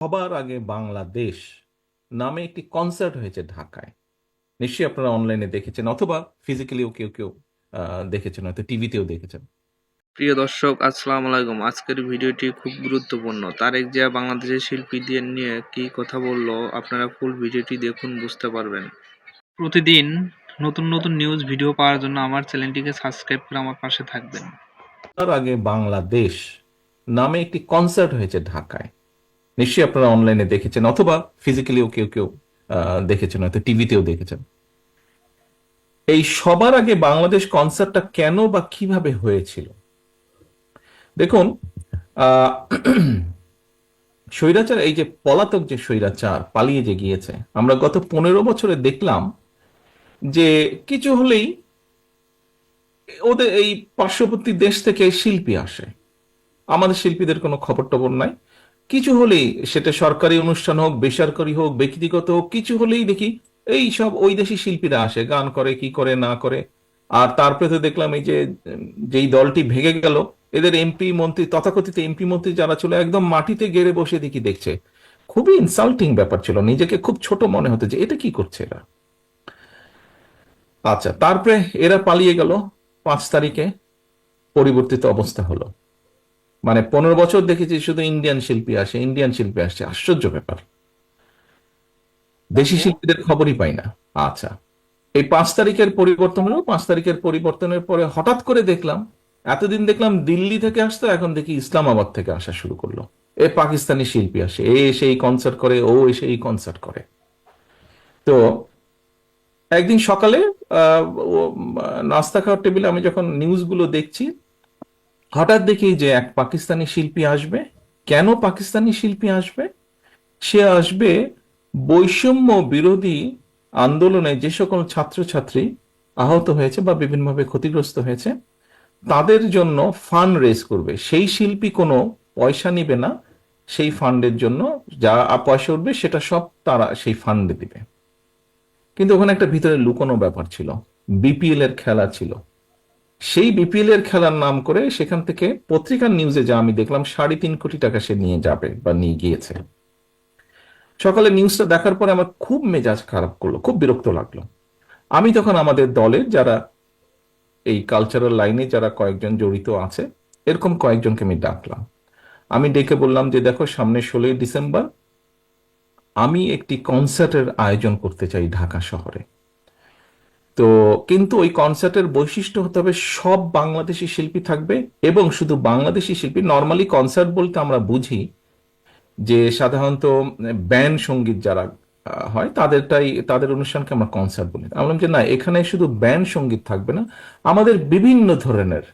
সবার আগে বাংলাদেশ নামে একটি কনসার্ট হয়েছে ঢাকায়। নিশ্চয়ই আপনারা অনলাইনে দেখেছেন অথবা ফিজিক্যালিও কেউ কেউ দেখেছেন, হয়তো টিভিতেও দেখেছেন। প্রিয় দর্শক, আসসালামু আলাইকুম। আজকের ভিডিওটি খুব গুরুত্বপূর্ণ। তারেক জিয়া বাংলাদেশের শিল্পীদের নিয়ে কি কথা বললো, আপনারা ফুল ভিডিওটি দেখুন, বুঝতে পারবেন। প্রতিদিন নতুন নতুন নিউজ ভিডিও পাওয়ার জন্য আমার চ্যানেলটিকে সাবস্ক্রাইব করে আমার পাশে থাকবেন। তার আগে বাংলাদেশ নামে একটি কনসার্ট হয়েছে ঢাকায়। নিশ্চয়ই আপনারা অনলাইনে দেখেছেন অথবা ফিজিক্যালিও কেউ কেউ দেখেছেন, হয়তো টিভিতেও দেখেছেন। এই সবার আগে বাংলাদেশ কনসার্টটা কেন বা কিভাবে হয়েছিল? দেখুন, আহ স্বৈরাচার, এই যে পলাতক যে স্বৈরাচার পালিয়ে যে গিয়েছে, আমরা গত 15 বছরে দেখলাম যে কিছু হলেই ওদের এই পার্শ্ববর্তী দেশ থেকে শিল্পী আসে, আমাদের শিল্পীদের কোনো খবর টবর নাই। কিছু হলেই, সেটা সরকারি অনুষ্ঠান হোক, বেসরকারি হোক, ব্যক্তিগত হোক, কিছু হলেই দেখি এই সব ওই দেশি শিল্পীরা আসে, গান করে, কি করে না করে। আর তারপরে তো দেখলাম এই যে যেই দলটি ভেঙে গেল, এদের এমপি মন্ত্রী, তথাকথিত এমপি মন্ত্রী যারা ছিল, একদম মাটিতে গেড়ে বসে দেখি দেখছে। খুবই ইনসাল্টিং ব্যাপার ছিল, নিজেকে খুব ছোট মনে হতো যে এটা কি করছে এরা। আচ্ছা, তারপরে এরা পালিয়ে গেল, 5 তারিখে পরিবর্তিত অবস্থা হলো। মানে 15 বছর দেখেছি শুধু ইন্ডিয়ান শিল্পী আসে, ইন্ডিয়ান শিল্পী আসছে, আশ্চর্য ব্যাপার। দেশি শিল্পীদের খবরই পাই না। আচ্ছা, এই 5 তারিখের পরিবর্তন হলো, 5 তারিখের পরিবর্তনের পরে হঠাৎ করে দেখলাম, এতদিন দেখলাম দিল্লি থেকে আসতো, এখন দেখি ইসলামাবাদ থেকে আসা শুরু করলো। এ পাকিস্তানি শিল্পী আসে, এ এসে এই কনসার্ট করে, ও এসে এই কনসার্ট করে। তো একদিন সকালে আহ ও, নাস্তা খাওয়ার টেবিলে আমি যখন নিউজগুলো দেখছি, হঠাৎ দেখি যে এক পাকিস্তানি শিল্পী আসবে। কেন পাকিস্তানি শিল্পী আসবে? সে আসবে বৈষম্য বিরোধী আন্দোলনে যে সকল ছাত্রছাত্রী আহত হয়েছে বা বিভিন্নভাবে ক্ষতিগ্রস্ত হয়েছে, তাদের জন্য ফান্ড রেজ করবে। সেই শিল্পী কোনো পয়সা নিবে না, সেই ফান্ডের জন্য যা পয়সা উঠবে সেটা সব তারা সেই ফান্ডে দিবে। কিন্তু ওখানে একটা ভিতরে লুকোনো ব্যাপার ছিল, বিপিএল এর খেলা ছিল। সেই বিপিএল এর খেলার নাম করে সেখান থেকে পত্রিকার নিউজে যা আমি দেখলাম, 3.5 কোটি টাকা সে নিয়ে যাবে বা নিয়ে গিয়েছে। সকালে নিউজটা দেখার পরে আমার খুব মেজাজ খারাপ করলো, খুব বিরক্ত লাগলো। আমি তখন আমাদের দলের যারা এই কালচারাল লাইনে যারা কয়েকজন জড়িত আছে, এরকম কয়েকজনকে আমি ডাকলাম। আমি ডেকে বললাম যে দেখো, সামনে 16ই ডিসেম্বর আমি একটি কনসার্টের আয়োজন করতে চাই ঢাকা শহরে। তো কিন্তু ওই কনসার্টের বৈশিষ্ট্য হতে হবে সব বাংলাদেশি শিল্পী থাকবে, এবং শুধু বাংলাদেশি শিল্পী। নর্মালি কনসার্ট বলতে আমরা বুঝি যে সাধারণত ব্যান্ড সঙ্গীত যারা হয় তাদেরটাই, তাদের অনুষ্ঠানকে আমরা কনসার্ট বলি। আমি বললাম যে না, এখানে শুধু ব্যান্ড সঙ্গীত থাকবে না, আমাদের বিভিন্ন ধরনের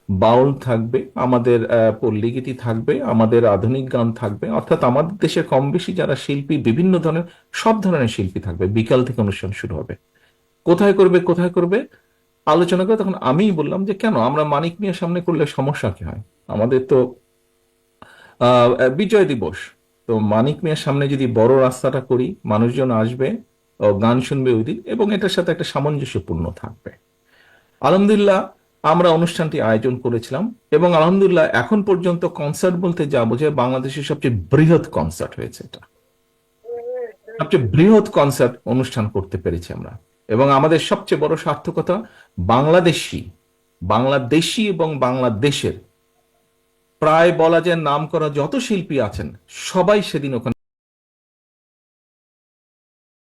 বাউল থাকবে, আমাদের পল্লীগীতি থাকবে, আমাদের আধুনিক গান থাকবে। অর্থাৎ আমাদের দেশে কম বেশি যারা শিল্পী, বিভিন্ন ধরনের, সব ধরনের শিল্পী থাকবে। বিকাল থেকে অনুষ্ঠান শুরু হবে। কোথায় করবে, কোথায় করবে আলোচনা করে তখন আমিই বললাম যে কেন আমরা মানিক মিয়ার সামনে করলে সমস্যা কি হয়? আমাদের তো আহ বিজয় দিবস, তো মানিক মিয়ার সামনে যদি বড় রাস্তাটা করি, মানুষজন আসবে, ও গান শুনবে ওই দিন, এবং এটার সাথে একটা সামঞ্জস্যপূর্ণ থাকবে। আলহামদুলিল্লাহ, আমরা অনুষ্ঠানটি আয়োজন করেছিলাম, এবং আলহামদুলিল্লাহ এখন পর্যন্ত কনসার্ট বলতে যা বোঝায়, বাংলাদেশের সবচেয়ে বৃহৎ কনসার্ট হয়েছে এটা। সবচেয়ে বৃহৎ কনসার্ট অনুষ্ঠান করতে পেরেছি আমরা। এবং আমাদের সবচেয়ে বড় সার্থকতা, বাংলাদেশি বাংলাদেশি এবং বাংলাদেশের প্রায় বলা যায় নাম করা যত শিল্পী আছেন, সবাই সেদিন ওখানে